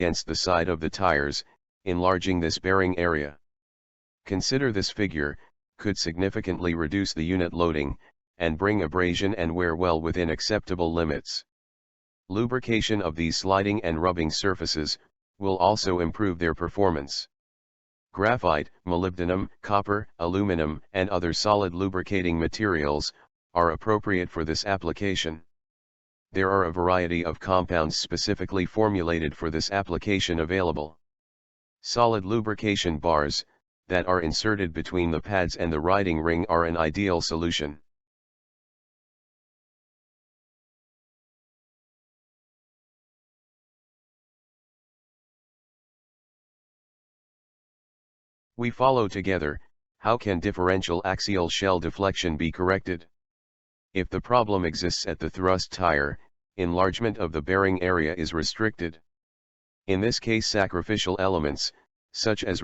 against the side of the tires, enlarging this bearing area. Consider this figure could significantly reduce the unit loading, and bring abrasion and wear well within acceptable limits. Lubrication of these sliding and rubbing surfaces will also improve their performance. Graphite, molybdenum, copper, aluminum, and other solid lubricating materials are appropriate for this application. There are a variety of compounds specifically formulated for this application available. Solid lubrication bars that are inserted between the pads and the riding ring are an ideal solution. We follow together, how can differential axial shell deflection be corrected? If the problem exists at the thrust tire, enlargement of the bearing area is restricted. In this case, sacrificial elements, such as